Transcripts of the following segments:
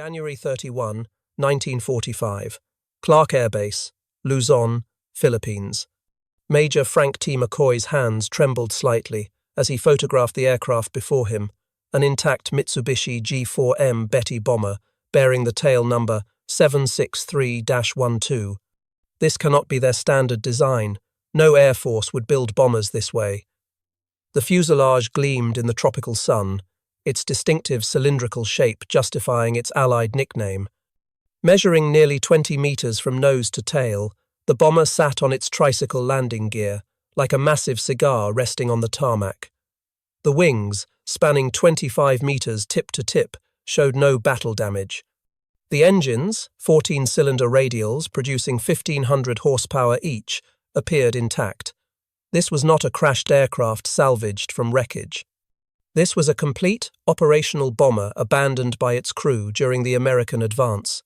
January 31, 1945. Clark Air Base, Luzon, Philippines. Major Frank T. McCoy's hands trembled slightly as he photographed the aircraft before him, an intact Mitsubishi G4M Betty Bomber bearing the tail number 763-12. This cannot be their standard design. No Air Force would build bombers this way. The fuselage gleamed in the tropical sun, its distinctive cylindrical shape justifying its Allied nickname. Measuring nearly 20 meters from nose to tail, the bomber sat on its tricycle landing gear, like a massive cigar resting on the tarmac. The wings, spanning 25 meters tip to tip, showed no battle damage. The engines, 14-cylinder radials producing 1,500 horsepower each, appeared intact. This was not a crashed aircraft salvaged from wreckage. This was a complete, operational bomber abandoned by its crew during the American advance.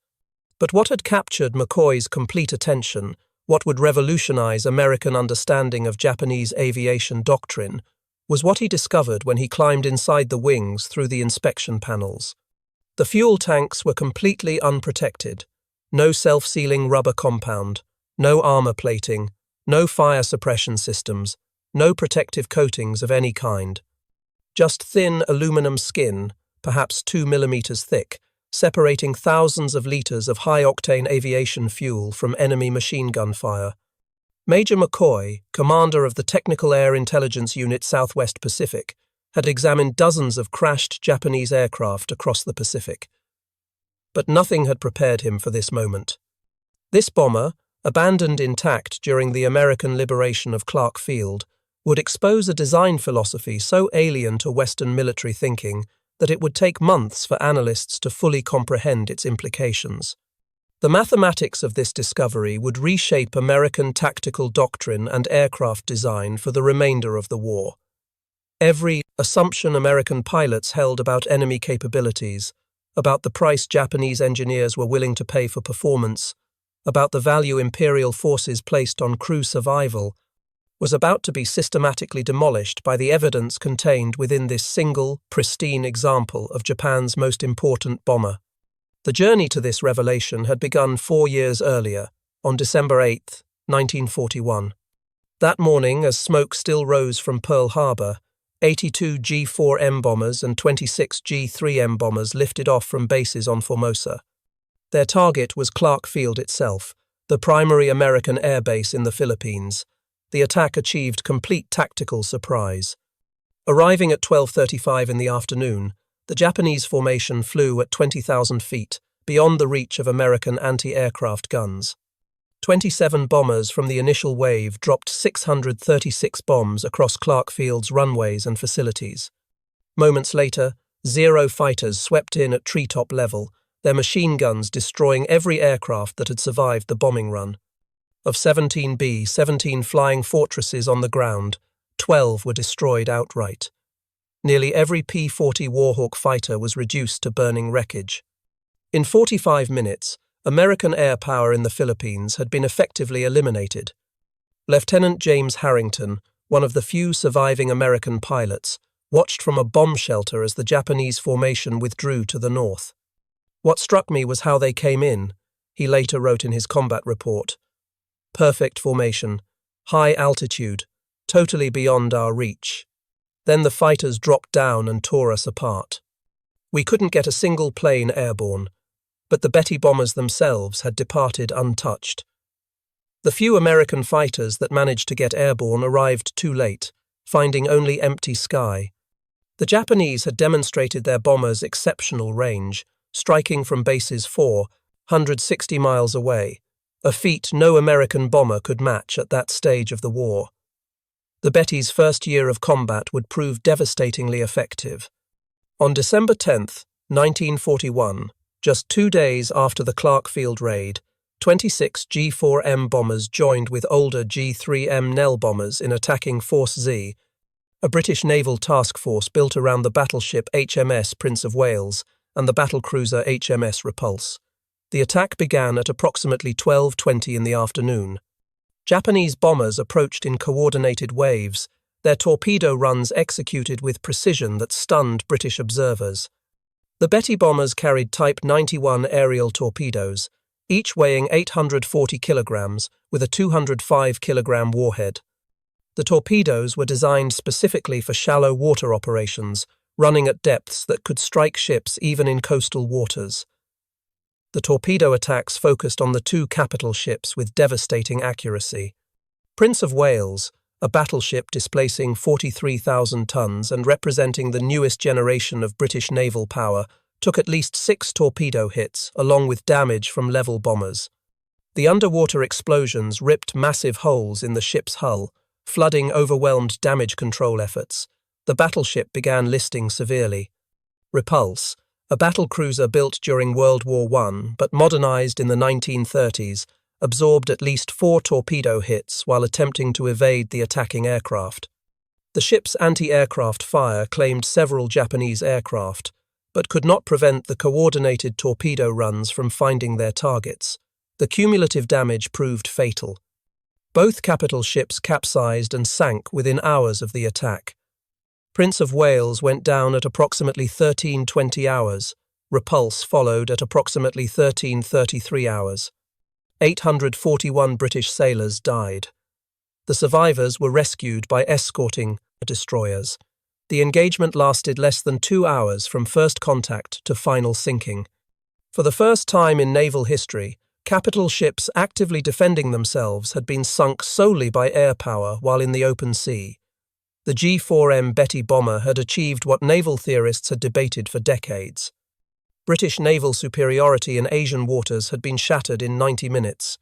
But what had captured McCoy's complete attention, what would revolutionize American understanding of Japanese aviation doctrine, was what he discovered when he climbed inside the wings through the inspection panels. The fuel tanks were completely unprotected. No self-sealing rubber compound, no armor plating, no fire suppression systems, no protective coatings of any kind. Just thin aluminum skin, perhaps 2 millimeters thick, separating thousands of liters of high-octane aviation fuel from enemy machine gun fire. Major McCoy, commander of the Technical Air Intelligence Unit Southwest Pacific, had examined dozens of crashed Japanese aircraft across the Pacific. But nothing had prepared him for this moment. This bomber, abandoned intact during the American liberation of Clark Field, would expose a design philosophy so alien to Western military thinking that it would take months for analysts to fully comprehend its implications. The mathematics of this discovery would reshape American tactical doctrine and aircraft design for the remainder of the war. Every assumption American pilots held about enemy capabilities, about the price Japanese engineers were willing to pay for performance, about the value imperial forces placed on crew survival, was about to be systematically demolished by the evidence contained within this single, pristine example of Japan's most important bomber. The journey to this revelation had begun 4 years earlier, on December 8, 1941. That morning, as smoke still rose from Pearl Harbor, 82 G4M bombers and 26 G3M bombers lifted off from bases on Formosa. Their target was Clark Field itself, the primary American air base in the Philippines. The attack achieved complete tactical surprise. Arriving at 12:35 in the afternoon, the Japanese formation flew at 20,000 feet, beyond the reach of American anti-aircraft guns. 27 bombers from the initial wave dropped 636 bombs across Clark Field's runways and facilities. Moments later, 0 fighters swept in at treetop level, their machine guns destroying every aircraft that had survived the bombing run. Of 17 flying fortresses on the ground, 12 were destroyed outright. Nearly every P-40 Warhawk fighter was reduced to burning wreckage. In 45 minutes, American air power in the Philippines had been effectively eliminated. Lieutenant James Harrington, one of the few surviving American pilots, watched from a bomb shelter as the Japanese formation withdrew to the north. "What struck me was how they came in," he later wrote in his combat report. "Perfect formation, high altitude, totally beyond our reach. Then the fighters dropped down and tore us apart. We couldn't get a single plane airborne, but the Betty bombers themselves had departed untouched. The few American fighters that managed to get airborne arrived too late, finding only empty sky. The Japanese had demonstrated their bombers' exceptional range, striking from bases 460 miles away, a feat no American bomber could match at that stage of the war. The Betty's first year of combat would prove devastatingly effective. On December 10, 1941, just 2 days after the Clark Field raid, 26 G4M bombers joined with older G3M Nell bombers in attacking Force Z, a British naval task force built around the battleship HMS Prince of Wales and the battlecruiser HMS Repulse. The attack began at approximately 12:20 in the afternoon. Japanese bombers approached in coordinated waves, their torpedo runs executed with precision that stunned British observers. The Betty bombers carried Type 91 aerial torpedoes, each weighing 840 kilograms with a 205-kilogram warhead. The torpedoes were designed specifically for shallow water operations, running at depths that could strike ships even in coastal waters. The torpedo attacks focused on the two capital ships with devastating accuracy. Prince of Wales, a battleship displacing 43,000 tons and representing the newest generation of British naval power, took at least 6 torpedo hits, along with damage from level bombers. The underwater explosions ripped massive holes in the ship's hull, flooding overwhelmed damage control efforts. The battleship began listing severely. Repulse, a battlecruiser built during World War I but modernized in the 1930s, absorbed at least 4 torpedo hits while attempting to evade the attacking aircraft. The ship's anti-aircraft fire claimed several Japanese aircraft, but could not prevent the coordinated torpedo runs from finding their targets. The cumulative damage proved fatal. Both capital ships capsized and sank within hours of the attack. Prince of Wales went down at approximately 13:20 hours. Repulse followed at approximately 13:33 hours. 841 British sailors died. The survivors were rescued by escorting destroyers. The engagement lasted less than 2 hours from first contact to final sinking. For the first time in naval history, capital ships actively defending themselves had been sunk solely by air power while in the open sea. The G4M Betty Bomber had achieved what naval theorists had debated for decades. British naval superiority in Asian waters had been shattered in 90 minutes.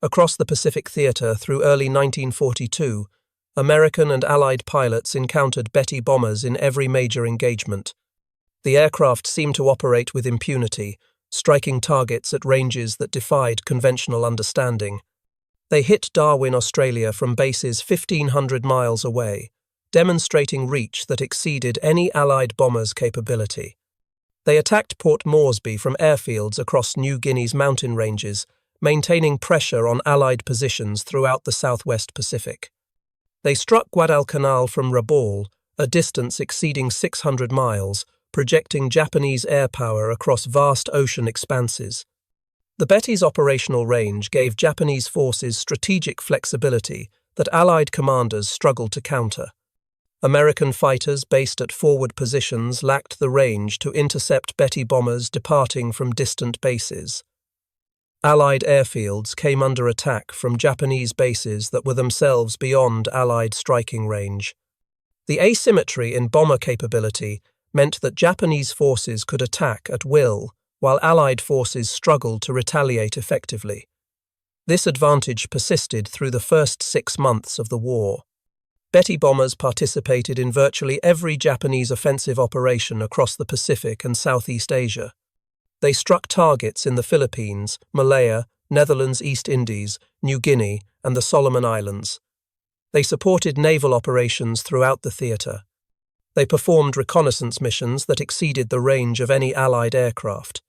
Across the Pacific Theater through early 1942, American and Allied pilots encountered Betty bombers in every major engagement. The aircraft seemed to operate with impunity, striking targets at ranges that defied conventional understanding. They hit Darwin, Australia from bases 1,500 miles away, demonstrating reach that exceeded any Allied bomber's capability. They attacked Port Moresby from airfields across New Guinea's mountain ranges, maintaining pressure on Allied positions throughout the southwest Pacific. They struck Guadalcanal from Rabaul, a distance exceeding 600 miles, projecting Japanese air power across vast ocean expanses. The Betty's operational range gave Japanese forces strategic flexibility that Allied commanders struggled to counter. American fighters based at forward positions lacked the range to intercept Betty bombers departing from distant bases. Allied airfields came under attack from Japanese bases that were themselves beyond Allied striking range. The asymmetry in bomber capability meant that Japanese forces could attack at will, while Allied forces struggled to retaliate effectively. This advantage persisted through the first 6 months of the war. Betty bombers participated in virtually every Japanese offensive operation across the Pacific and Southeast Asia. They struck targets in the Philippines, Malaya, Netherlands, East Indies, New Guinea, and the Solomon Islands. They supported naval operations throughout the theater. They performed reconnaissance missions that exceeded the range of any Allied aircraft.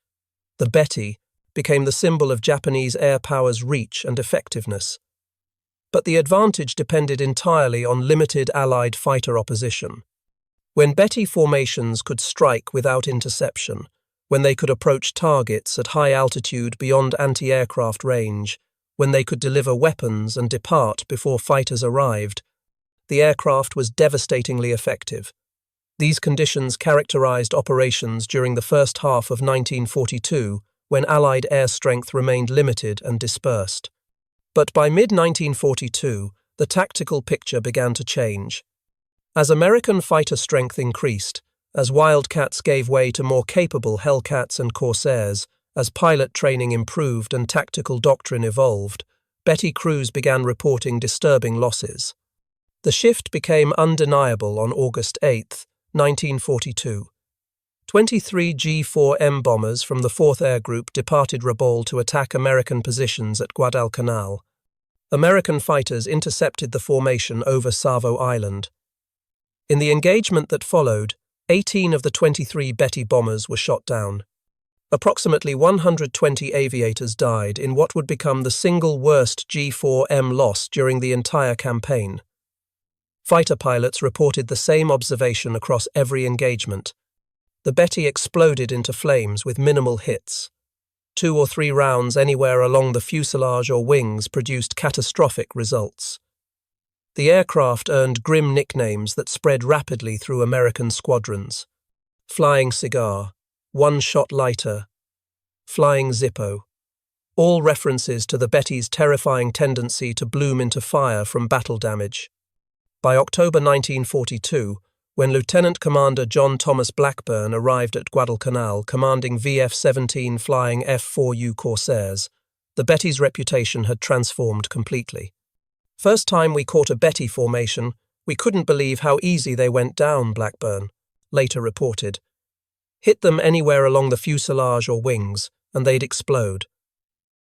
The Betty became the symbol of Japanese air power's reach and effectiveness. But the advantage depended entirely on limited Allied fighter opposition. When Betty formations could strike without interception, when they could approach targets at high altitude beyond anti-aircraft range, when they could deliver weapons and depart before fighters arrived, the aircraft was devastatingly effective. These conditions characterized operations during the first half of 1942, when Allied air strength remained limited and dispersed. But by mid-1942, the tactical picture began to change. As American fighter strength increased, as Wildcats gave way to more capable Hellcats and Corsairs, as pilot training improved and tactical doctrine evolved, Betty crews began reporting disturbing losses. The shift became undeniable on August 8, 1942. 23 G4M bombers from the 4th Air Group departed Rabaul to attack American positions at Guadalcanal. American fighters intercepted the formation over Savo Island. In the engagement that followed, 18 of the 23 Betty bombers were shot down. Approximately 120 aviators died in what would become the single worst G4M loss during the entire campaign. Fighter pilots reported the same observation across every engagement. The Betty exploded into flames with minimal hits. 2 or 3 rounds anywhere along the fuselage or wings produced catastrophic results. The aircraft earned grim nicknames that spread rapidly through American squadrons. Flying Cigar, One-Shot Lighter, Flying Zippo, all references to the Betty's terrifying tendency to bloom into fire from battle damage. By October 1942, when Lieutenant Commander John Thomas Blackburn arrived at Guadalcanal commanding VF-17 flying F-4U Corsairs, the Betty's reputation had transformed completely. "First time we caught a Betty formation, we couldn't believe how easy they went down," Blackburn later reported. "Hit them anywhere along the fuselage or wings, and they'd explode.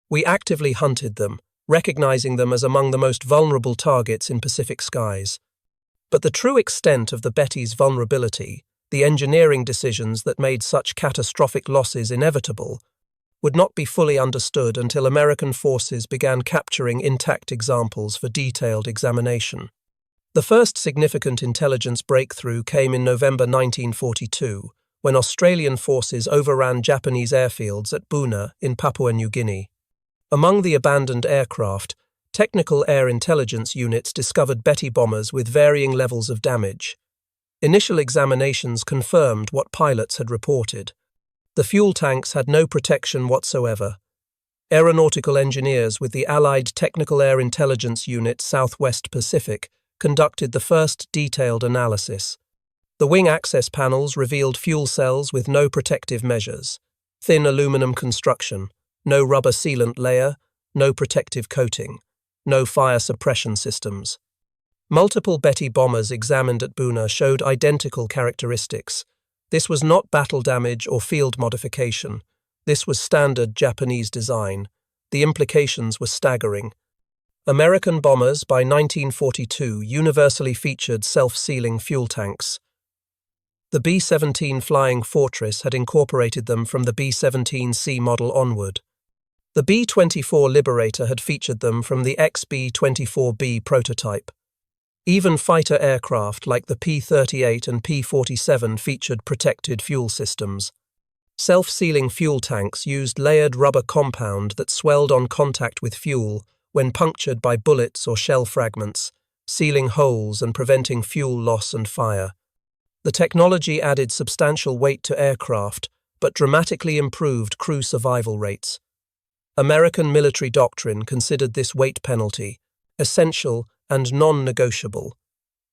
We actively hunted them, recognizing them as among the most vulnerable targets in Pacific skies. But the true extent of the Betty's vulnerability, the engineering decisions that made such catastrophic losses inevitable, would not be fully understood until American forces began capturing intact examples for detailed examination. The first significant intelligence breakthrough came in November 1942, when Australian forces overran Japanese airfields at Buna in Papua New Guinea. Among the abandoned aircraft, technical air intelligence units discovered Betty bombers with varying levels of damage. Initial examinations confirmed what pilots had reported. The fuel tanks had no protection whatsoever. Aeronautical engineers with the Allied Technical Air Intelligence Unit Southwest Pacific conducted the first detailed analysis. The wing access panels revealed fuel cells with no protective measures, thin aluminum construction, no rubber sealant layer, no protective coating, no fire suppression systems. Multiple Betty bombers examined at Buna showed identical characteristics. This was not battle damage or field modification. This was standard Japanese design. The implications were staggering. American bombers by 1942 universally featured self-sealing fuel tanks. The B-17 Flying Fortress had incorporated them from the B-17C model onward. The B-24 Liberator had featured them from the XB-24B prototype. Even fighter aircraft like the P-38 and P-47 featured protected fuel systems. Self-sealing fuel tanks used layered rubber compound that swelled on contact with fuel when punctured by bullets or shell fragments, sealing holes and preventing fuel loss and fire. The technology added substantial weight to aircraft, but dramatically improved crew survival rates. American military doctrine considered this weight penalty essential and non-negotiable.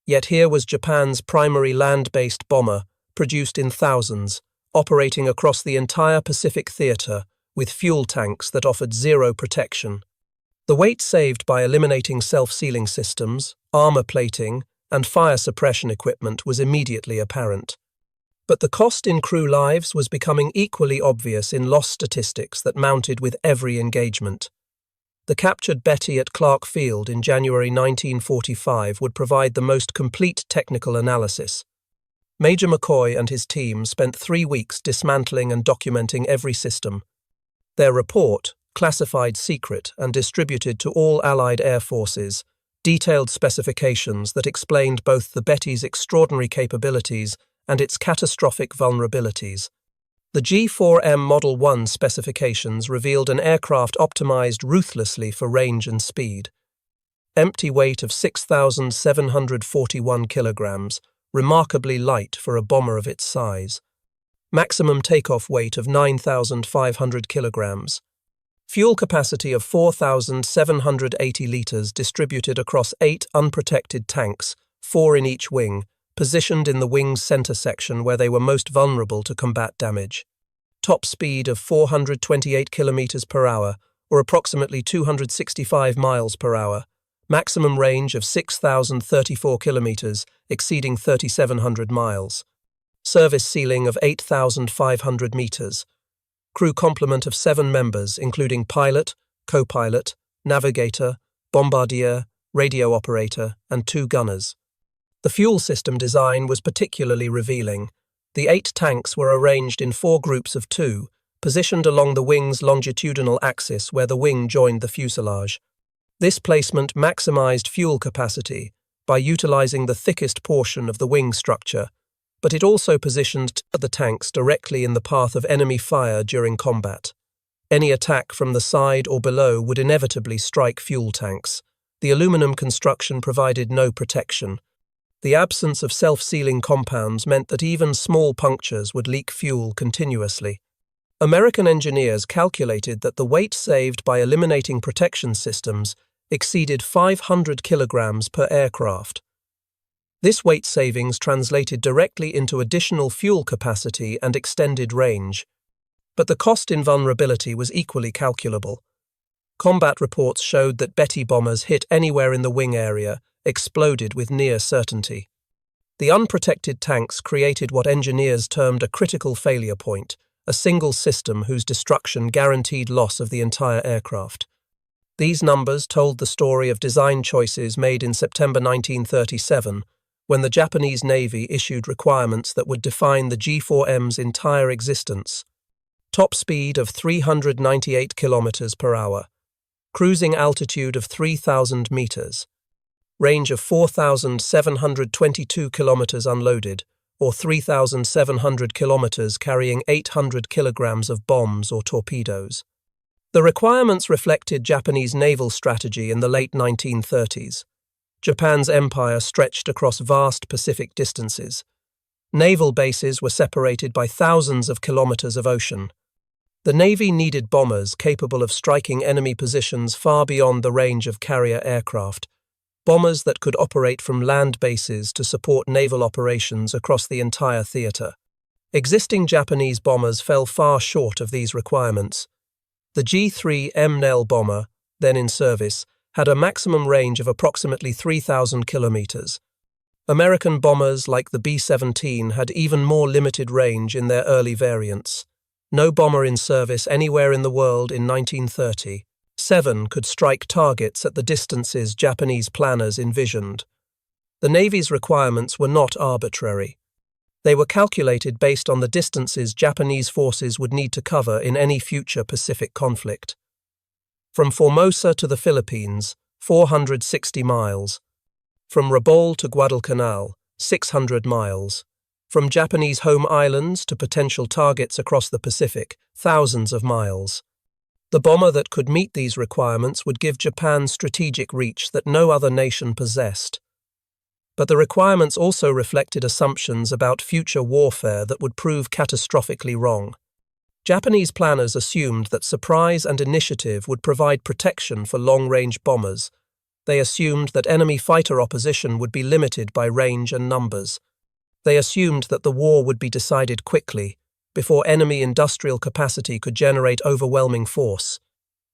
Yet here was Japan's primary land-based bomber, produced in thousands, operating across the entire Pacific theater with fuel tanks that offered zero protection. The weight saved by eliminating self-sealing systems, armor plating, and fire suppression equipment was immediately apparent. But the cost in crew lives was becoming equally obvious in loss statistics that mounted with every engagement. The captured Betty at Clark Field in January 1945 would provide the most complete technical analysis. Major McCoy and his team spent 3 weeks dismantling and documenting every system. Their report, classified secret and distributed to all Allied air forces, detailed specifications that explained both the Betty's extraordinary capabilities and its catastrophic vulnerabilities. The G4M Model 1 specifications revealed an aircraft optimized ruthlessly for range and speed. Empty weight of 6,741 kilograms, remarkably light for a bomber of its size. Maximum takeoff weight of 9,500 kilograms. Fuel capacity of 4,780 liters distributed across 8 unprotected tanks, 4 in each wing, positioned in the wing's center section where they were most vulnerable to combat damage. Top speed of 428 kilometers per hour, or approximately 265 miles per hour. Maximum range of 6,034 kilometers, exceeding 3,700 miles. Service ceiling of 8,500 meters. Crew complement of 7 members, including pilot, co-pilot, navigator, bombardier, radio operator, and 2 gunners. The fuel system design was particularly revealing. The 8 tanks were arranged in 4 groups of 2, positioned along the wing's longitudinal axis where the wing joined the fuselage. This placement maximized fuel capacity by utilizing the thickest portion of the wing structure, but it also positioned the tanks directly in the path of enemy fire during combat. Any attack from the side or below would inevitably strike fuel tanks. The aluminum construction provided no protection. The absence of self-sealing compounds meant that even small punctures would leak fuel continuously. American engineers calculated that the weight saved by eliminating protection systems exceeded 500 kilograms per aircraft. This weight savings translated directly into additional fuel capacity and extended range. But the cost in vulnerability was equally calculable. Combat reports showed that Betty bombers hit anywhere in the wing area exploded with near certainty. The unprotected tanks created what engineers termed a critical failure point, a single system whose destruction guaranteed loss of the entire aircraft. These numbers told the story of design choices made in September 1937, when the Japanese Navy issued requirements that would define the G4M's entire existence. Top speed of 398 kilometers per hour, cruising altitude of 3,000 meters, range of 4,722 kilometers unloaded, or 3,700 kilometers carrying 800 kilograms of bombs or torpedoes. The requirements reflected Japanese naval strategy in the late 1930s. Japan's empire stretched across vast Pacific distances. Naval bases were separated by thousands of kilometers of ocean. The Navy needed bombers capable of striking enemy positions far beyond the range of carrier aircraft, bombers that could operate from land bases to support naval operations across the entire theater. Existing Japanese bombers fell far short of these requirements. The G4M Betty Bomber, then in service, had a maximum range of approximately 3,000 kilometers. American bombers like the B-17 had even more limited range in their early variants. No bomber in service anywhere in the world in 1937 could strike targets at the distances Japanese planners envisioned. The Navy's requirements were not arbitrary. They were calculated based on the distances Japanese forces would need to cover in any future Pacific conflict. From Formosa to the Philippines, 460 miles. From Rabaul to Guadalcanal, 600 miles. From Japanese home islands to potential targets across the Pacific, thousands of miles. The bomber that could meet these requirements would give Japan strategic reach that no other nation possessed. But the requirements also reflected assumptions about future warfare that would prove catastrophically wrong. Japanese planners assumed that surprise and initiative would provide protection for long-range bombers. They assumed that enemy fighter opposition would be limited by range and numbers. They assumed that the war would be decided quickly, before enemy industrial capacity could generate overwhelming force.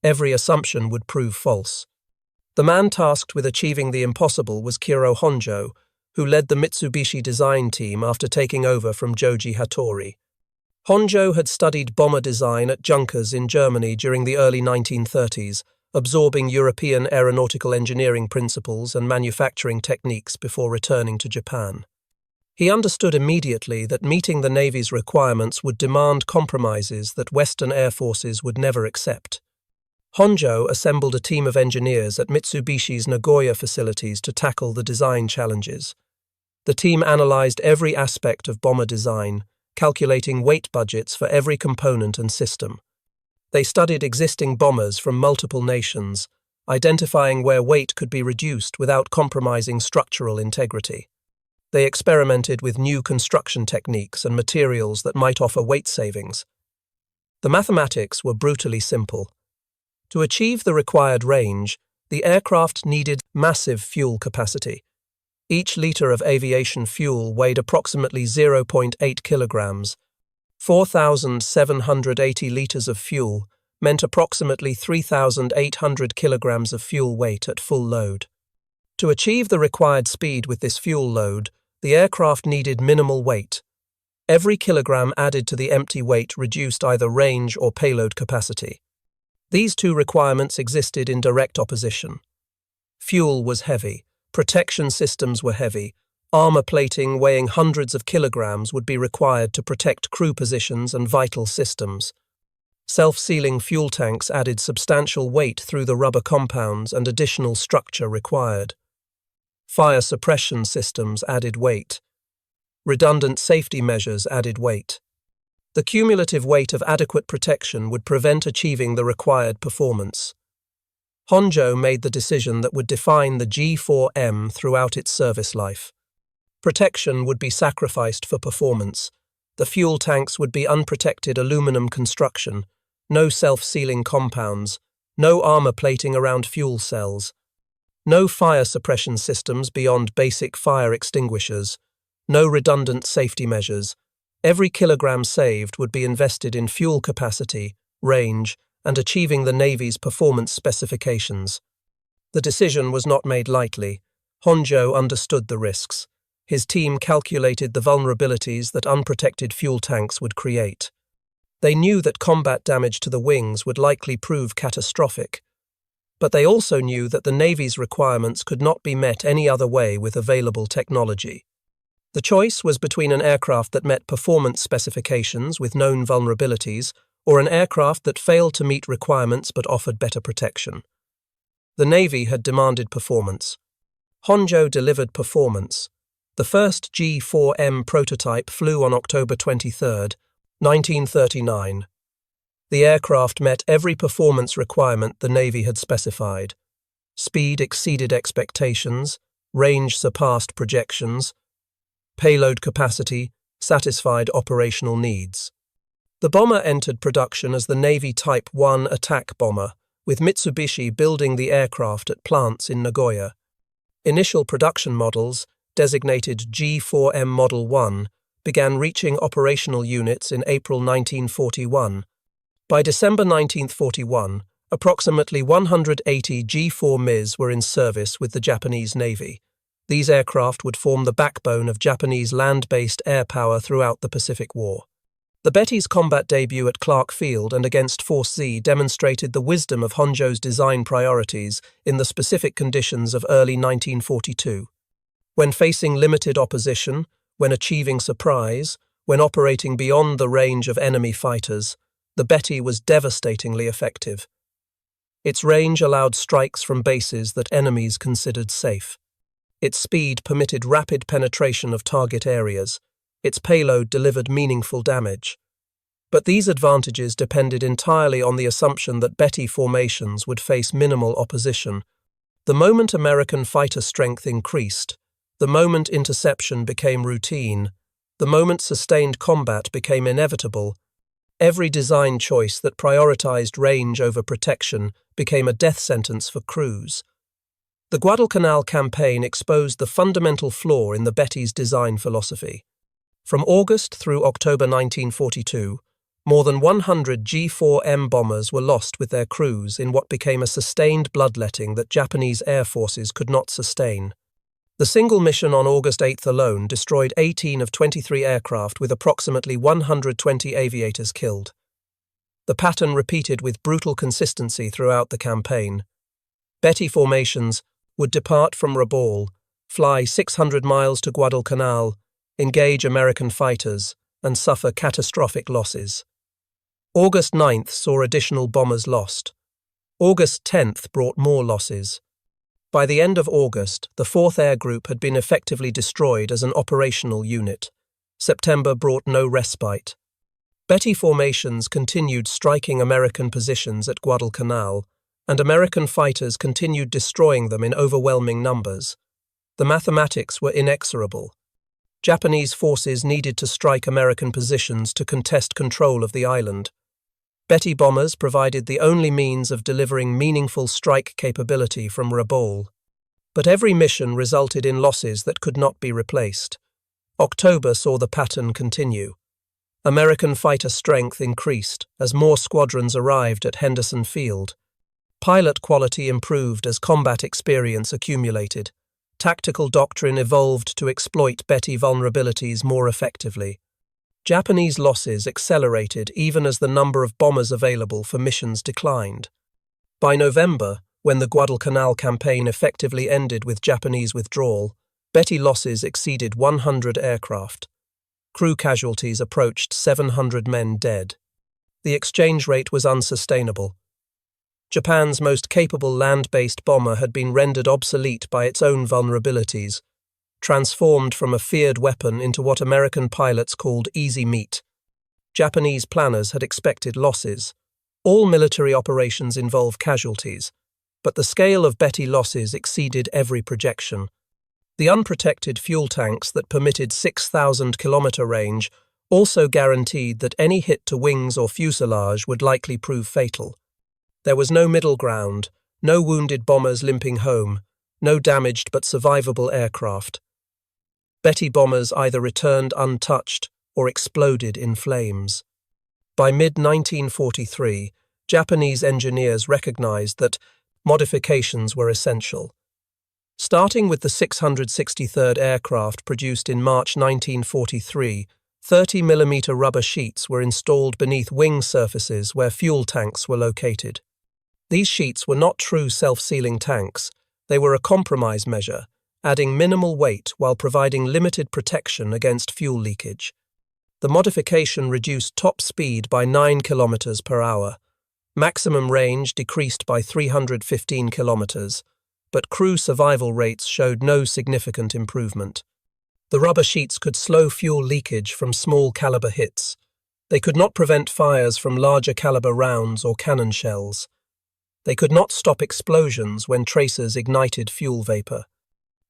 Every assumption would prove false. The man tasked with achieving the impossible was Kiro Honjo, who led the Mitsubishi design team after taking over from Joji Hattori. Honjo had studied bomber design at Junkers in Germany during the early 1930s, absorbing European aeronautical engineering principles and manufacturing techniques before returning to Japan. He understood immediately that meeting the Navy's requirements would demand compromises that Western air forces would never accept. Honjo assembled a team of engineers at Mitsubishi's Nagoya facilities to tackle the design challenges. The team analyzed every aspect of bomber design, calculating weight budgets for every component and system. They studied existing bombers from multiple nations, identifying where weight could be reduced without compromising structural integrity. They experimented with new construction techniques and materials that might offer weight savings. The mathematics were brutally simple. To achieve the required range, the aircraft needed massive fuel capacity. Each liter of aviation fuel weighed approximately 0.8 kilograms. 4,780 liters of fuel meant approximately 3,800 kilograms of fuel weight at full load. To achieve the required speed with this fuel load, the aircraft needed minimal weight. Every kilogram added to the empty weight reduced either range or payload capacity. These two requirements existed in direct opposition. Fuel was heavy, protection systems were heavy, armor plating weighing hundreds of kilograms would be required to protect crew positions and vital systems. Self-sealing fuel tanks added substantial weight through the rubber compounds and additional structure required. Fire suppression systems added weight. Redundant safety measures added weight. The cumulative weight of adequate protection would prevent achieving the required performance. Honjo made the decision that would define the G4M throughout its service life. Protection would be sacrificed for performance. The fuel tanks would be unprotected aluminum construction, no self-sealing compounds, no armor plating around fuel cells, no fire suppression systems beyond basic fire extinguishers, no redundant safety measures. Every kilogram saved would be invested in fuel capacity, range, and achieving the Navy's performance specifications. The decision was not made lightly. Honjo understood the risks. His team calculated the vulnerabilities that unprotected fuel tanks would create. They knew that combat damage to the wings would likely prove catastrophic. But they also knew that the Navy's requirements could not be met any other way with available technology. The choice was between an aircraft that met performance specifications with known vulnerabilities or an aircraft that failed to meet requirements but offered better protection. The Navy had demanded performance. Honjo delivered performance. The first G4M prototype flew on October 23, 1939. The aircraft met every performance requirement the Navy had specified. Speed exceeded expectations, range surpassed projections, payload capacity satisfied operational needs. The bomber entered production as the Navy Type 1 attack bomber, with Mitsubishi building the aircraft at plants in Nagoya. Initial production models, designated G4M Model 1, began reaching operational units in April 1941. By December 1941, approximately 180 G4Ms were in service with the Japanese Navy. These aircraft would form the backbone of Japanese land-based air power throughout the Pacific War. The Betty's combat debut at Clark Field and against Force Z demonstrated the wisdom of Honjo's design priorities in the specific conditions of early 1942. When facing limited opposition, when achieving surprise, when operating beyond the range of enemy fighters, the Betty was devastatingly effective. Its range allowed strikes from bases that enemies considered safe. Its speed permitted rapid penetration of target areas. Its payload delivered meaningful damage. But these advantages depended entirely on the assumption that Betty formations would face minimal opposition. The moment American fighter strength increased, the moment interception became routine, the moment sustained combat became inevitable, every design choice that prioritized range over protection became a death sentence for crews. The Guadalcanal campaign exposed the fundamental flaw in the Betty's design philosophy. From August through October 1942, more than 100 G4M bombers were lost with their crews in what became a sustained bloodletting that Japanese air forces could not sustain. The single mission on August 8 alone destroyed 18 of 23 aircraft with approximately 120 aviators killed. The pattern repeated with brutal consistency throughout the campaign. Betty formations would depart from Rabaul, fly 600 miles to Guadalcanal, engage American fighters, and suffer catastrophic losses. August 9th saw additional bombers lost. August 10th brought more losses. By the end of August, the 4th Air Group had been effectively destroyed as an operational unit. September brought no respite. Betty formations continued striking American positions at Guadalcanal, and American fighters continued destroying them in overwhelming numbers. The mathematics were inexorable. Japanese forces needed to strike American positions to contest control of the island. Betty bombers provided the only means of delivering meaningful strike capability from Rabaul. But every mission resulted in losses that could not be replaced. October saw the pattern continue. American fighter strength increased as more squadrons arrived at Henderson Field. Pilot quality improved as combat experience accumulated. Tactical doctrine evolved to exploit Betty vulnerabilities more effectively. Japanese losses accelerated even as the number of bombers available for missions declined. By November, when the Guadalcanal campaign effectively ended with Japanese withdrawal, Betty losses exceeded 100 aircraft. Crew casualties approached 700 men dead. The exchange rate was unsustainable. Japan's most capable land-based bomber had been rendered obsolete by its own vulnerabilities. transformed from a feared weapon into what American pilots called easy meat. Japanese planners had expected losses. All military operations involve casualties, but the scale of Betty losses exceeded every projection. The unprotected fuel tanks that permitted 6,000-kilometer range also guaranteed that any hit to wings or fuselage would likely prove fatal. There was no middle ground, no wounded bombers limping home, no damaged but survivable aircraft. Betty bombers either returned untouched or exploded in flames. By mid-1943, Japanese engineers recognized that modifications were essential. Starting with the 663rd aircraft produced in March 1943, 30mm rubber sheets were installed beneath wing surfaces where fuel tanks were located. These sheets were not true self-sealing tanks. They were a compromise measure, adding minimal weight while providing limited protection against fuel leakage. The modification reduced top speed by 9 km per hour. Maximum range decreased by 315 kilometers, but crew survival rates showed no significant improvement. The rubber sheets could slow fuel leakage from small caliber hits. They could not prevent fires from larger caliber rounds or cannon shells. They could not stop explosions when tracers ignited fuel vapor.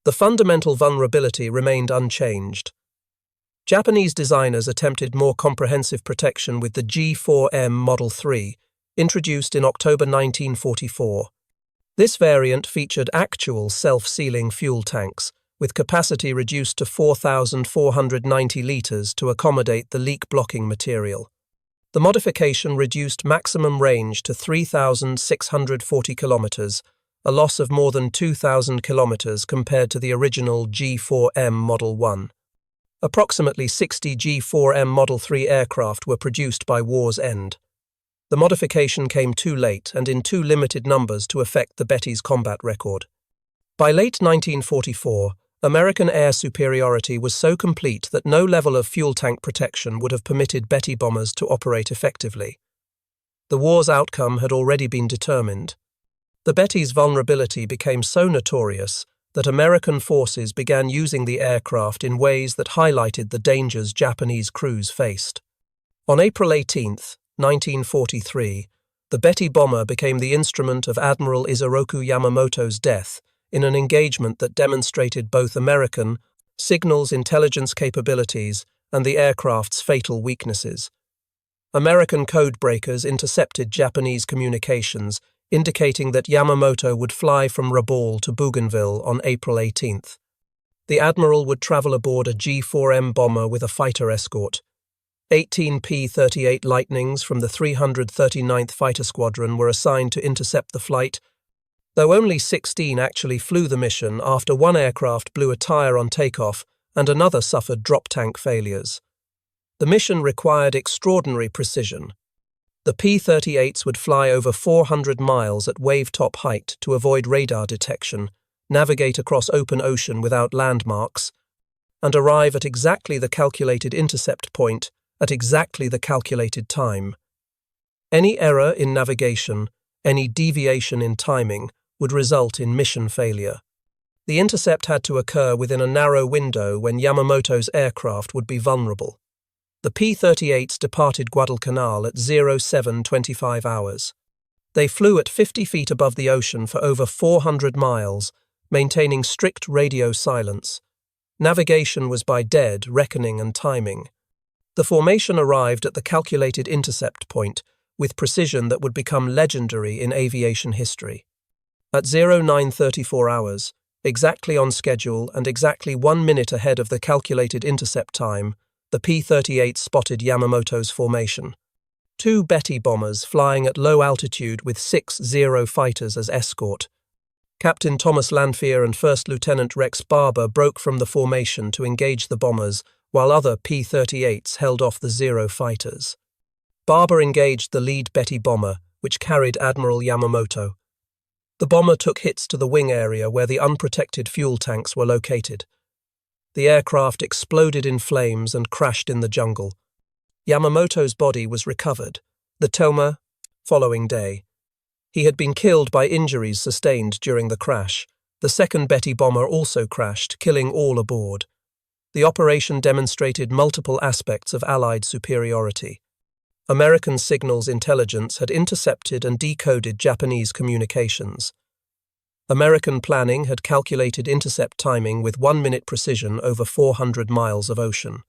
The fundamental vulnerability remained unchanged. Japanese designers attempted more comprehensive protection with the G4M Model 3, introduced in October 1944. This variant featured actual self-sealing fuel tanks, with capacity reduced to 4,490 litres to accommodate the leak-blocking material. The modification reduced maximum range to 3,640 kilometres, a loss of more than 2,000 kilometres compared to the original G4M Model 1. Approximately 60 G4M Model 3 aircraft were produced by war's end. The modification came too late and in too limited numbers to affect the Betty's combat record. By late 1944, American air superiority was so complete that no level of fuel tank protection would have permitted Betty bombers to operate effectively. The war's outcome had already been determined. The Betty's vulnerability became so notorious that American forces began using the aircraft in ways that highlighted the dangers Japanese crews faced. On April 18, 1943, the Betty bomber became the instrument of Admiral Isoroku Yamamoto's death in an engagement that demonstrated both American signals intelligence capabilities and the aircraft's fatal weaknesses. American code breakers intercepted Japanese communications, indicating that Yamamoto would fly from Rabaul to Bougainville on April 18th. The Admiral would travel aboard a G4M bomber with a fighter escort. 18 P-38 Lightnings from the 339th Fighter Squadron were assigned to intercept the flight, though only 16 actually flew the mission after one aircraft blew a tire on takeoff and another suffered drop tank failures. The mission required extraordinary precision. The P-38s would fly over 400 miles at wave-top height to avoid radar detection, navigate across open ocean without landmarks, and arrive at exactly the calculated intercept point at exactly the calculated time. Any error in navigation, any deviation in timing, would result in mission failure. The intercept had to occur within a narrow window when Yamamoto's aircraft would be vulnerable. The P-38s departed Guadalcanal at 07:25 hours. They flew at 50 feet above the ocean for over 400 miles, maintaining strict radio silence. Navigation was by dead reckoning and timing. The formation arrived at the calculated intercept point with precision that would become legendary in aviation history. At 09:34 hours, exactly on schedule and exactly 1 minute ahead of the calculated intercept time, the P-38 spotted Yamamoto's formation. 2 Betty bombers flying at low altitude with 6 Zero fighters as escort. Captain Thomas Lanphier and First Lieutenant Rex Barber broke from the formation to engage the bombers, while other P-38s held off the Zero fighters. Barber engaged the lead Betty bomber, which carried Admiral Yamamoto. The bomber took hits to the wing area where the unprotected fuel tanks were located. The aircraft exploded in flames and crashed in the jungle. Yamamoto's body was recovered, the following day. He had been killed by injuries sustained during the crash. The second Betty bomber also crashed, killing all aboard. The operation demonstrated multiple aspects of Allied superiority. American signals intelligence had intercepted and decoded Japanese communications. American planning had calculated intercept timing with 1-minute precision over 400 miles of ocean.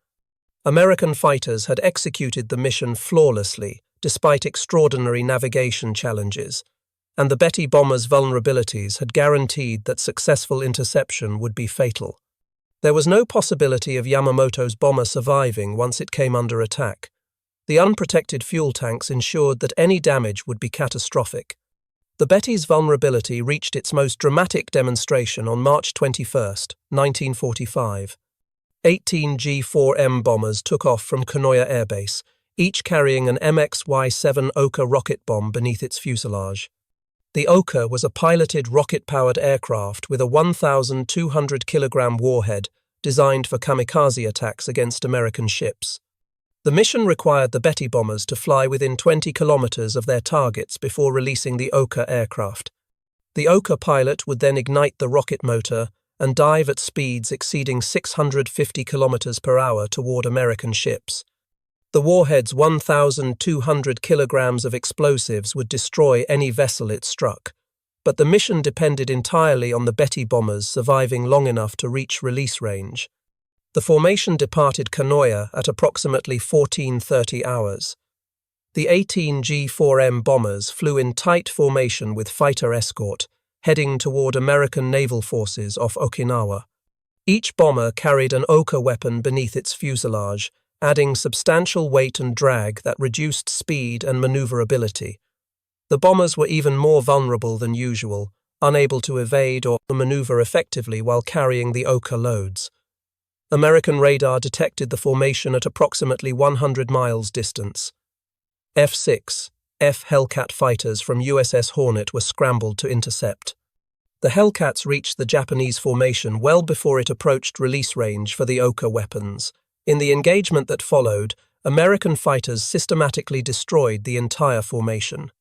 American fighters had executed the mission flawlessly, despite extraordinary navigation challenges, and the Betty bomber's vulnerabilities had guaranteed that successful interception would be fatal. There was no possibility of Yamamoto's bomber surviving once it came under attack. The unprotected fuel tanks ensured that any damage would be catastrophic. The Betty's vulnerability reached its most dramatic demonstration on March 21, 1945. 18 G4M bombers took off from Kanoya Air Base, each carrying an MXY-7 Oka rocket bomb beneath its fuselage. The Oka was a piloted rocket-powered aircraft with a 1,200-kilogram warhead designed for kamikaze attacks against American ships. The mission required the Betty bombers to fly within 20 kilometers of their targets before releasing the Oka aircraft. The Oka pilot would then ignite the rocket motor and dive at speeds exceeding 650 kilometers per hour toward American ships. The warhead's 1,200 kilograms of explosives would destroy any vessel it struck, but the mission depended entirely on the Betty bombers surviving long enough to reach release range. The formation departed Kanoya at approximately 14:30 hours. The 18 G4M bombers flew in tight formation with fighter escort, heading toward American naval forces off Okinawa. Each bomber carried an Oka weapon beneath its fuselage, adding substantial weight and drag that reduced speed and maneuverability. The bombers were even more vulnerable than usual, unable to evade or maneuver effectively while carrying the Oka loads. American radar detected the formation at approximately 100 miles distance. F-6, F Hellcat fighters from USS Hornet were scrambled to intercept. The Hellcats reached the Japanese formation well before it approached release range for the Oka weapons. In the engagement that followed, American fighters systematically destroyed the entire formation.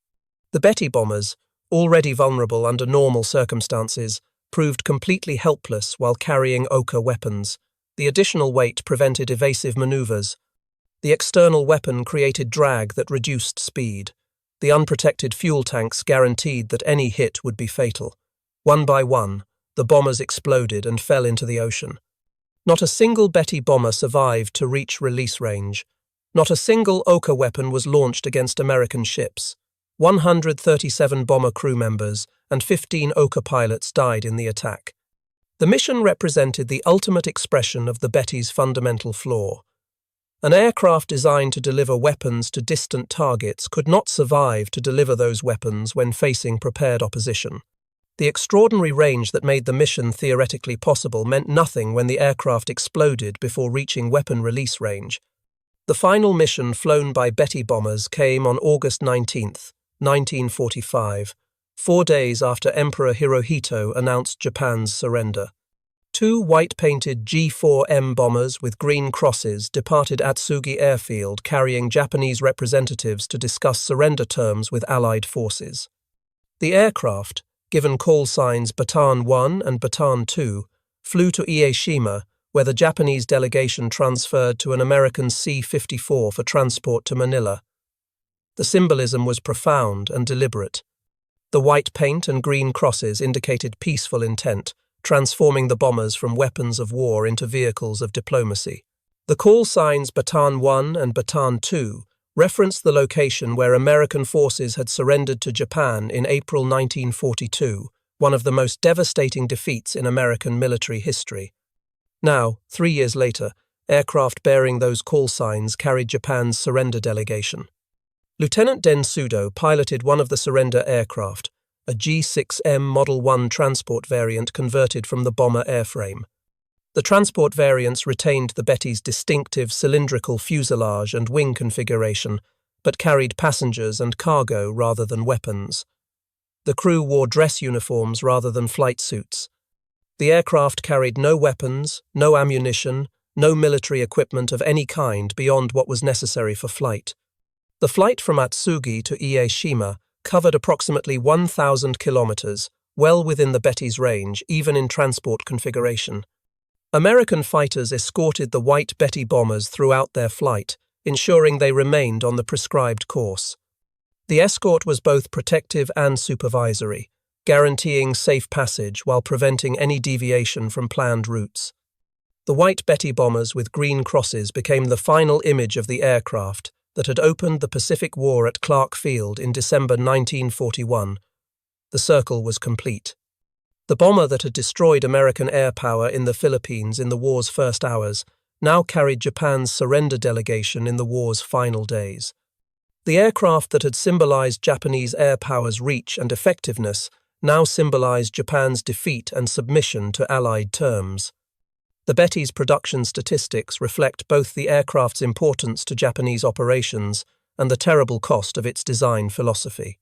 The Betty bombers, already vulnerable under normal circumstances, proved completely helpless while carrying Oka weapons. The additional weight prevented evasive maneuvers. The external weapon created drag that reduced speed. The unprotected fuel tanks guaranteed that any hit would be fatal. One by one, the bombers exploded and fell into the ocean. Not a single Betty bomber survived to reach release range. Not a single Oka weapon was launched against American ships. 137 bomber crew members and 15 Oka pilots died in the attack. The mission represented the ultimate expression of the Betty's fundamental flaw. An aircraft designed to deliver weapons to distant targets could not survive to deliver those weapons when facing prepared opposition. The extraordinary range that made the mission theoretically possible meant nothing when the aircraft exploded before reaching weapon release range. The final mission flown by Betty bombers came on August 19, 1945, 4 days after Emperor Hirohito announced Japan's surrender. 2 white-painted G4M bombers with green crosses departed Atsugi Airfield carrying Japanese representatives to discuss surrender terms with Allied forces. The aircraft, given call signs Bataan 1 and Bataan 2, flew to Ieshima, where the Japanese delegation transferred to an American C-54 for transport to Manila. The symbolism was profound and deliberate. The white paint and green crosses indicated peaceful intent, transforming the bombers from weapons of war into vehicles of diplomacy. The call signs Bataan 1 and Bataan 2 referenced the location where American forces had surrendered to Japan in April 1942, one of the most devastating defeats in American military history. Now, 3 years later, aircraft bearing those call signs carried Japan's surrender delegation. Lieutenant Den Sudo piloted one of the surrender aircraft, a G6M Model 1 transport variant converted from the bomber airframe. The transport variants retained the Betty's distinctive cylindrical fuselage and wing configuration, but carried passengers and cargo rather than weapons. The crew wore dress uniforms rather than flight suits. The aircraft carried no weapons, no ammunition, no military equipment of any kind beyond what was necessary for flight. The flight from Atsugi to Ieshima covered approximately 1,000 kilometers, well within the Betty's range, even in transport configuration. American fighters escorted the white Betty bombers throughout their flight, ensuring they remained on the prescribed course. The escort was both protective and supervisory, guaranteeing safe passage while preventing any deviation from planned routes. The white Betty bombers with green crosses became the final image of the aircraft that had opened the Pacific War at Clark Field in December 1941. The circle was complete. The bomber that had destroyed American air power in the Philippines in the war's first hours now carried Japan's surrender delegation in the war's final days. The aircraft that had symbolized Japanese air power's reach and effectiveness now symbolized Japan's defeat and submission to Allied terms. The Betty's production statistics reflect both the aircraft's importance to Japanese operations and the terrible cost of its design philosophy.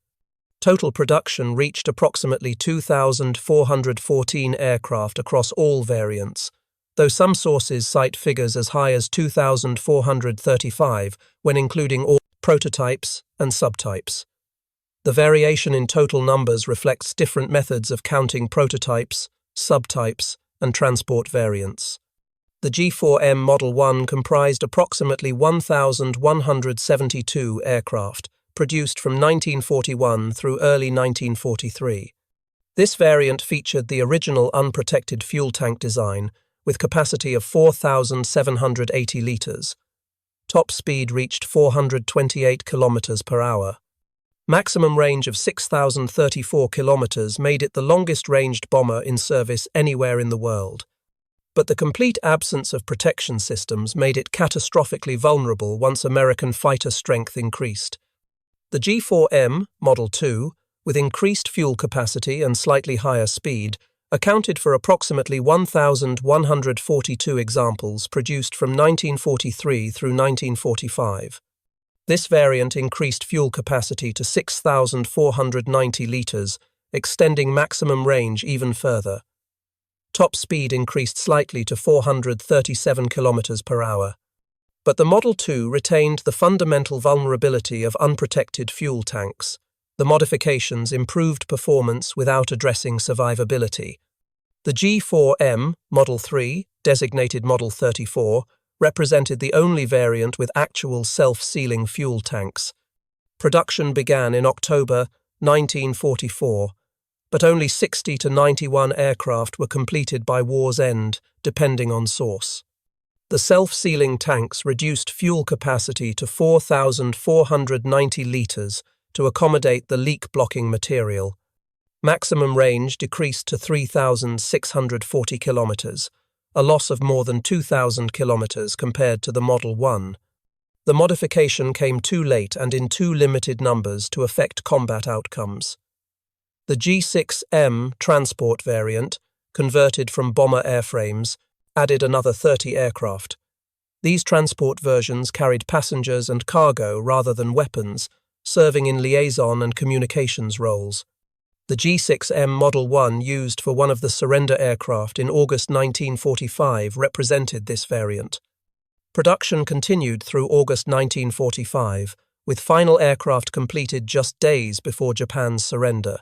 Total production reached approximately 2,414 aircraft across all variants, though some sources cite figures as high as 2,435 when including all prototypes and subtypes. The variation in total numbers reflects different methods of counting prototypes, subtypes, and transport variants. The G4M Model 1 comprised approximately 1,172 aircraft, produced from 1941 through early 1943. This variant featured the original unprotected fuel tank design, with capacity of 4,780 litres. Top speed reached 428 km per hour. Maximum range of 6,034 kilometers made it the longest-ranged bomber in service anywhere in the world. But the complete absence of protection systems made it catastrophically vulnerable once American fighter strength increased. The G4M, Model 2, with increased fuel capacity and slightly higher speed, accounted for approximately 1,142 examples produced from 1943 through 1945. This variant increased fuel capacity to 6,490 litres, extending maximum range even further. Top speed increased slightly to 437 km per hour. But the Model 2 retained the fundamental vulnerability of unprotected fuel tanks. The modifications improved performance without addressing survivability. The G4M, Model 3, designated Model 34, represented the only variant with actual self-sealing fuel tanks. Production began in October 1944, but only 60 to 91 aircraft were completed by war's end, depending on source. The self-sealing tanks reduced fuel capacity to 4,490 litres to accommodate the leak-blocking material. Maximum range decreased to 3,640 kilometres, a loss of more than 2,000 kilometres compared to the Model 1. The modification came too late and in too limited numbers to affect combat outcomes. The G6M transport variant, converted from bomber airframes, added another 30 aircraft. These transport versions carried passengers and cargo rather than weapons, serving in liaison and communications roles. The G6M Model 1 used for one of the surrender aircraft in August 1945 represented this variant. Production continued through August 1945, with final aircraft completed just days before Japan's surrender.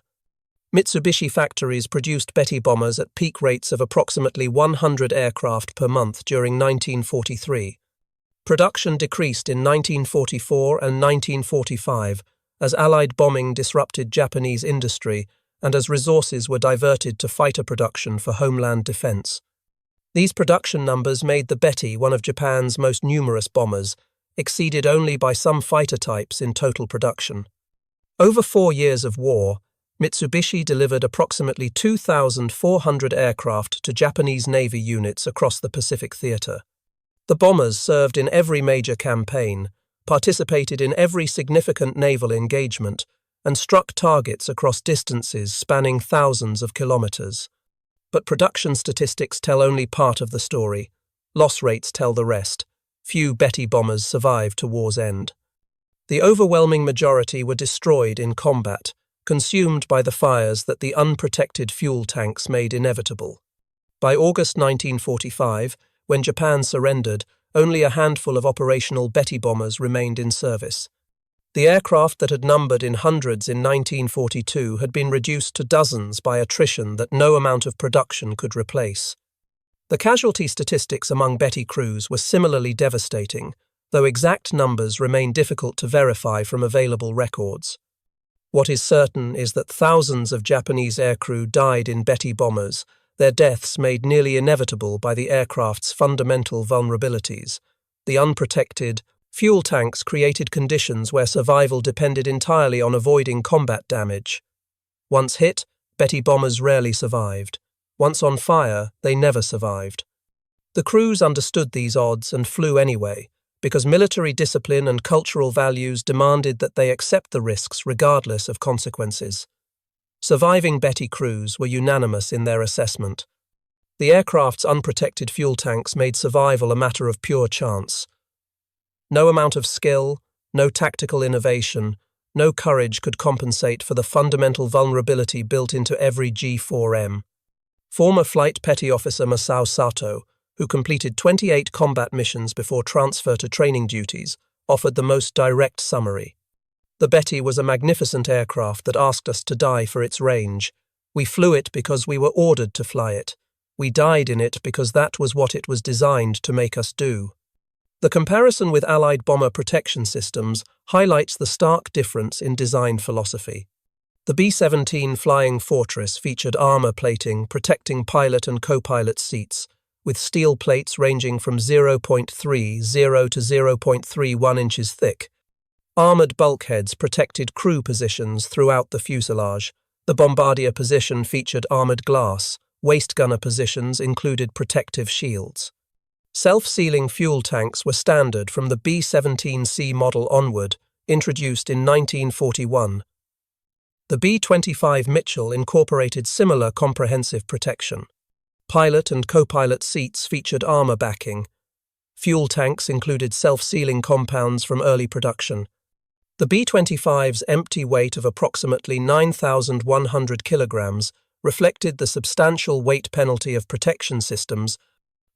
Mitsubishi factories produced Betty bombers at peak rates of approximately 100 aircraft per month during 1943. Production decreased in 1944 and 1945 as Allied bombing disrupted Japanese industry and as resources were diverted to fighter production for homeland defense. These production numbers made the Betty one of Japan's most numerous bombers, exceeded only by some fighter types in total production. Over 4 years of war, Mitsubishi delivered approximately 2,400 aircraft to Japanese Navy units across the Pacific Theater. The bombers served in every major campaign, participated in every significant naval engagement, and struck targets across distances spanning thousands of kilometers. But production statistics tell only part of the story. Loss rates tell the rest. Few Betty bombers survived to war's end. The overwhelming majority were destroyed in combat, consumed by the fires that the unprotected fuel tanks made inevitable. By August 1945, when Japan surrendered, only a handful of operational Betty bombers remained in service. The aircraft that had numbered in hundreds in 1942 had been reduced to dozens by attrition that no amount of production could replace. The casualty statistics among Betty crews were similarly devastating, though exact numbers remain difficult to verify from available records. What is certain is that thousands of Japanese aircrew died in Betty bombers, their deaths made nearly inevitable by the aircraft's fundamental vulnerabilities. The unprotected fuel tanks created conditions where survival depended entirely on avoiding combat damage. Once hit, Betty bombers rarely survived. Once on fire, they never survived. The crews understood these odds and flew anyway, because military discipline and cultural values demanded that they accept the risks regardless of consequences. Surviving Betty crews were unanimous in their assessment. The aircraft's unprotected fuel tanks made survival a matter of pure chance. No amount of skill, no tactical innovation, no courage could compensate for the fundamental vulnerability built into every G4M. Former Flight Petty Officer Masao Sato, who completed 28 combat missions before transfer to training duties, offered the most direct summary. The Betty was a magnificent aircraft that asked us to die for its range. We flew it because we were ordered to fly it. We died in it because that was what it was designed to make us do. The comparison with Allied bomber protection systems highlights the stark difference in design philosophy. The B-17 Flying Fortress featured armor plating protecting pilot and co-pilot seats, with steel plates ranging from 0.30 to 0.31 inches thick. Armored bulkheads protected crew positions throughout the fuselage. The bombardier position featured armored glass. Waist gunner positions included protective shields. Self-sealing fuel tanks were standard from the B-17C model onward, introduced in 1941. The B-25 Mitchell incorporated similar comprehensive protection. Pilot and co-pilot seats featured armor backing. Fuel tanks included self-sealing compounds from early production. The B-25's empty weight of approximately 9,100 kilograms reflected the substantial weight penalty of protection systems,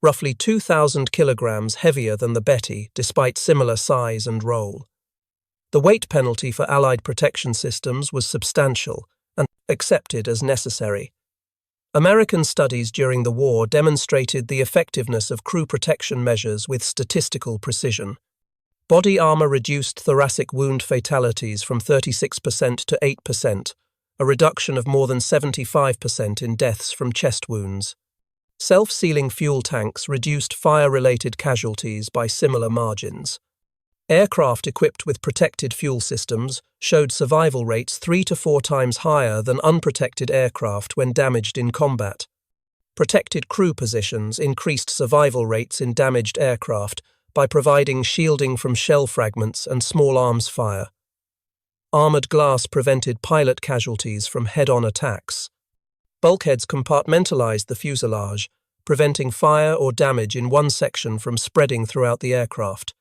roughly 2,000 kilograms heavier than the Betty despite similar size and role. The weight penalty for Allied protection systems was substantial and accepted as necessary. American studies during the war demonstrated the effectiveness of crew protection measures with statistical precision. Body armor reduced thoracic wound fatalities from 36% to 8%, a reduction of more than 75% in deaths from chest wounds. Self-sealing fuel tanks reduced fire-related casualties by similar margins. Aircraft equipped with protected fuel systems showed survival rates 3 to 4 times higher than unprotected aircraft when damaged in combat. Protected crew positions increased survival rates in damaged aircraft by providing shielding from shell fragments and small arms fire. Armored glass prevented pilot casualties from head-on attacks. Bulkheads compartmentalized the fuselage, preventing fire or damage in one section from spreading throughout the aircraft.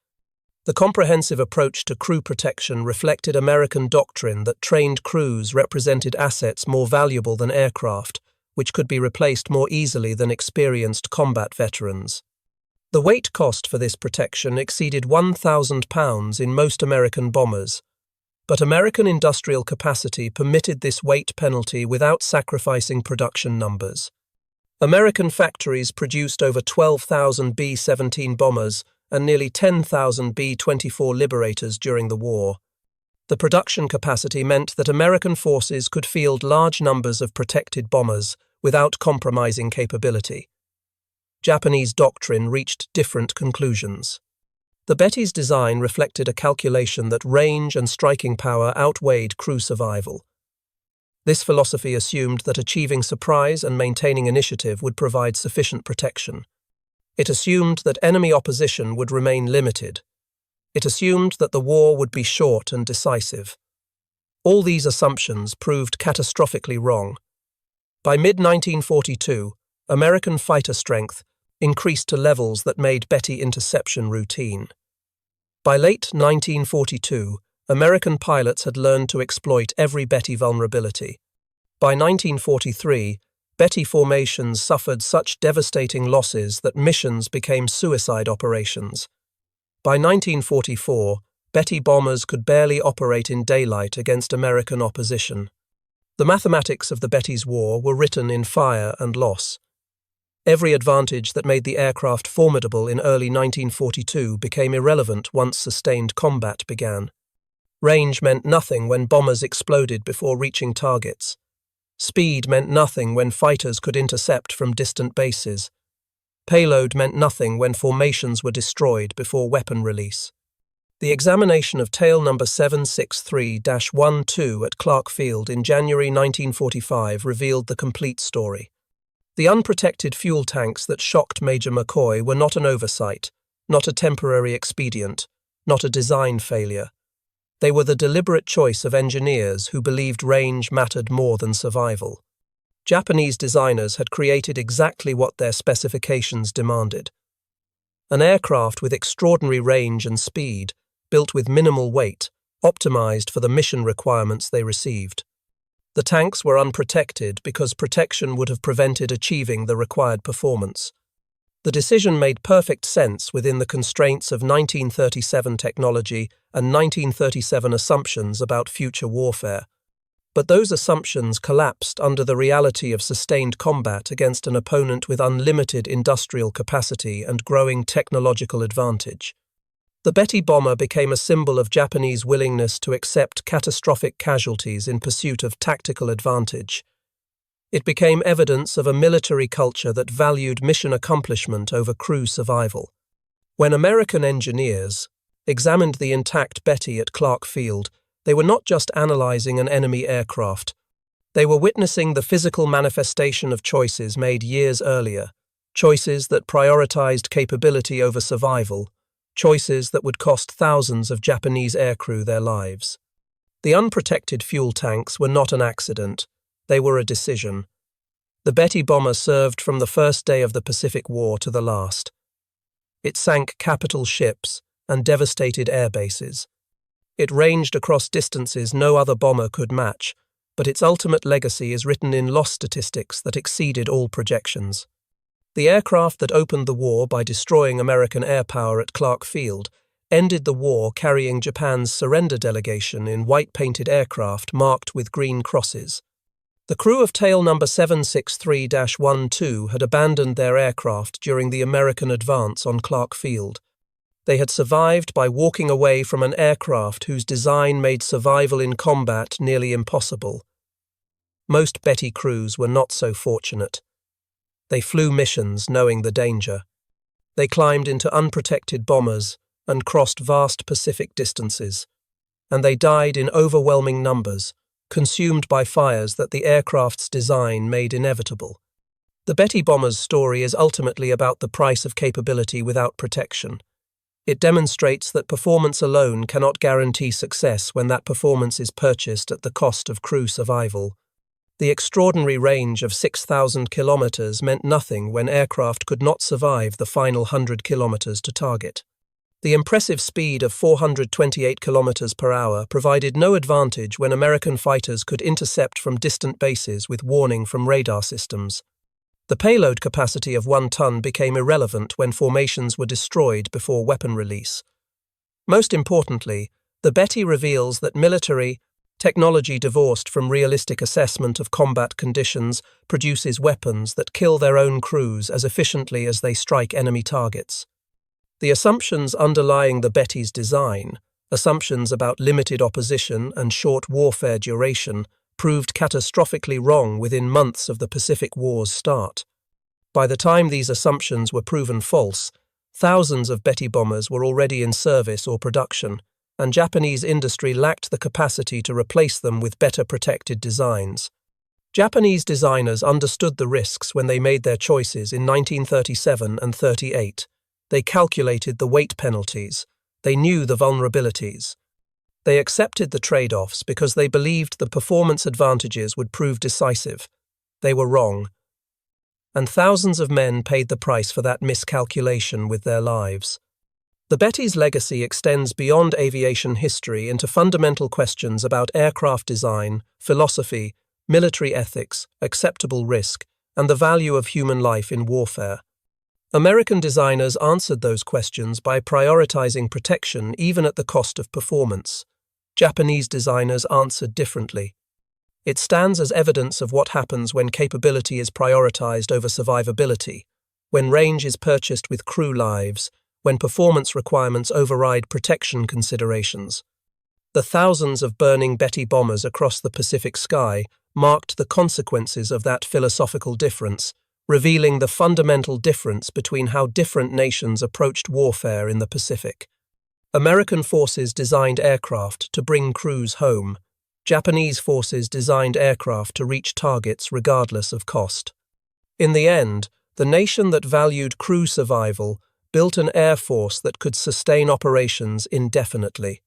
The comprehensive approach to crew protection reflected American doctrine that trained crews represented assets more valuable than aircraft, which could be replaced more easily than experienced combat veterans. The weight cost for this protection exceeded £1,000 in most American bombers, but American industrial capacity permitted this weight penalty without sacrificing production numbers. American factories produced over 12,000 B-17 bombers and nearly 10,000 B-24 Liberators during the war. The production capacity meant that American forces could field large numbers of protected bombers without compromising capability. Japanese doctrine reached different conclusions. The Betty's design reflected a calculation that range and striking power outweighed crew survival. This philosophy assumed that achieving surprise and maintaining initiative would provide sufficient protection. It assumed that enemy opposition would remain limited. It assumed that the war would be short and decisive. All these assumptions proved catastrophically wrong. By mid-1942, American fighter strength increased to levels that made Betty interception routine. By late 1942, American pilots had learned to exploit every Betty vulnerability. By 1943, Betty formations suffered such devastating losses that missions became suicide operations. By 1944, Betty bombers could barely operate in daylight against American opposition. The mathematics of the Betty's war were written in fire and loss. Every advantage that made the aircraft formidable in early 1942 became irrelevant once sustained combat began. Range meant nothing when bombers exploded before reaching targets. Speed meant nothing when fighters could intercept from distant bases. Payload meant nothing when formations were destroyed before weapon release. The examination of tail number 763-12 at Clark Field in January 1945 revealed the complete story. The unprotected fuel tanks that shocked Major McCoy were not an oversight, not a temporary expedient, not a design failure. They were the deliberate choice of engineers who believed range mattered more than survival. Japanese designers had created exactly what their specifications demanded. An aircraft with extraordinary range and speed, built with minimal weight, optimized for the mission requirements they received. The tanks were unprotected because protection would have prevented achieving the required performance. The decision made perfect sense within the constraints of 1937 technology and 1937 assumptions about future warfare. But those assumptions collapsed under the reality of sustained combat against an opponent with unlimited industrial capacity and growing technological advantage. The Betty bomber became a symbol of Japanese willingness to accept catastrophic casualties in pursuit of tactical advantage. It became evidence of a military culture that valued mission accomplishment over crew survival. When American engineers examined the intact Betty at Clark Field, they were not just analyzing an enemy aircraft. They were witnessing the physical manifestation of choices made years earlier, choices that prioritized capability over survival, choices that would cost thousands of Japanese aircrew their lives. The unprotected fuel tanks were not an accident, they were a decision. The Betty bomber served from the first day of the Pacific War to the last. It sank capital ships and devastated air bases. It ranged across distances no other bomber could match, but its ultimate legacy is written in loss statistics that exceeded all projections. The aircraft that opened the war by destroying American air power at Clark Field ended the war carrying Japan's surrender delegation in white-painted aircraft marked with green crosses. The crew of tail number 763-12 had abandoned their aircraft during the American advance on Clark Field. They had survived by walking away from an aircraft whose design made survival in combat nearly impossible. Most Betty crews were not so fortunate. They flew missions knowing the danger. They climbed into unprotected bombers and crossed vast Pacific distances. And they died in overwhelming numbers, consumed by fires that the aircraft's design made inevitable. The Betty bomber's story is ultimately about the price of capability without protection. It demonstrates that performance alone cannot guarantee success when that performance is purchased at the cost of crew survival. The extraordinary range of 6,000 kilometers meant nothing when aircraft could not survive the final 100 kilometers to target. The impressive speed of 428 kilometers per hour provided no advantage when American fighters could intercept from distant bases with warning from radar systems. The payload capacity of 1 ton became irrelevant when formations were destroyed before weapon release. Most importantly, the Betty reveals that military technology divorced from realistic assessment of combat conditions produces weapons that kill their own crews as efficiently as they strike enemy targets. The assumptions underlying the Betty's design, assumptions about limited opposition and short warfare duration, proved catastrophically wrong within months of the Pacific War's start. By the time these assumptions were proven false, thousands of Betty bombers were already in service or production, and Japanese industry lacked the capacity to replace them with better protected designs. Japanese designers understood the risks when they made their choices in 1937 and 38. They calculated the weight penalties. They knew the vulnerabilities. They accepted the trade-offs because they believed the performance advantages would prove decisive. They were wrong. And thousands of men paid the price for that miscalculation with their lives. The Betty's legacy extends beyond aviation history into fundamental questions about aircraft design, philosophy, military ethics, acceptable risk, and the value of human life in warfare. American designers answered those questions by prioritizing protection even at the cost of performance. Japanese designers answered differently. It stands as evidence of what happens when capability is prioritized over survivability, when range is purchased with crew lives, when performance requirements override protection considerations. The thousands of burning Betty bombers across the Pacific sky marked the consequences of that philosophical difference, revealing the fundamental difference between how different nations approached warfare in the Pacific. American forces designed aircraft to bring crews home. Japanese forces designed aircraft to reach targets regardless of cost. In the end, the nation that valued crew survival built an air force that could sustain operations indefinitely.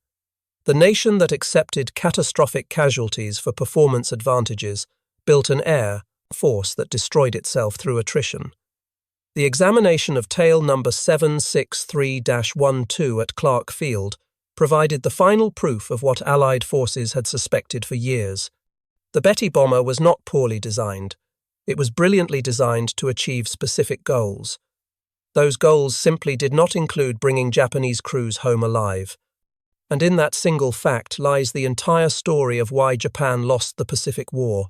The nation that accepted catastrophic casualties for performance advantages built an air force that destroyed itself through attrition. The examination of tail number 763-12 at Clark Field provided the final proof of what Allied forces had suspected for years. The Betty bomber was not poorly designed. It was brilliantly designed to achieve specific goals. Those goals simply did not include bringing Japanese crews home alive. And in that single fact lies the entire story of why Japan lost the Pacific War.